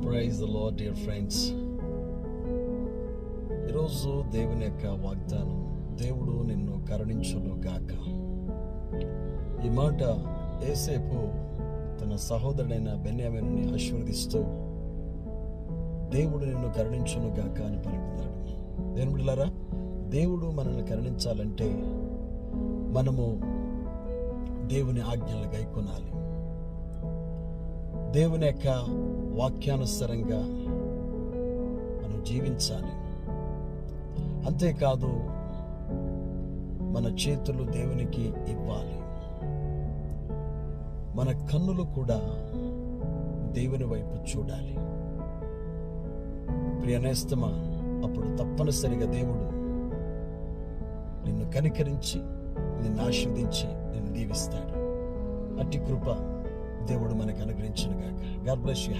Praise the lord dear friends. ఈరోజు దేవుని యొక్క వాగ్దానం, దేవుడు నిన్ను కరుణించును గాక. ఈ మాట యోసేపు తన సహోదరుడైన బెన్యామీనుని ఆశీర్వదిస్తూ దేవుడు నిన్ను కరుణించును గాక అని పలుకుతాడు. దేవుని బిడ్డలారా, దేవుడు మనల్ని కరుణించాలంటే మనము దేవుని ఆజ్ఞలు గైకొనాలి. దేవుని యొక్క వాక్యానుసారంగా మనం జీవించాలి. అంతేకాదు, మన చేతులు దేవునికి ఇవ్వాలి. మన కన్నులు కూడా దేవుని వైపు చూడాలి. ప్రియ నేస్తమా, అప్పుడు తప్పనిసరిగా దేవుడు నిన్ను కనికరించి, నిన్ను ఆశీర్వదించి, నిన్ను దీవిస్తాడు. అట్టి కృప దేవుడు మనకు అనుగ్రహించును గాక. God bless you.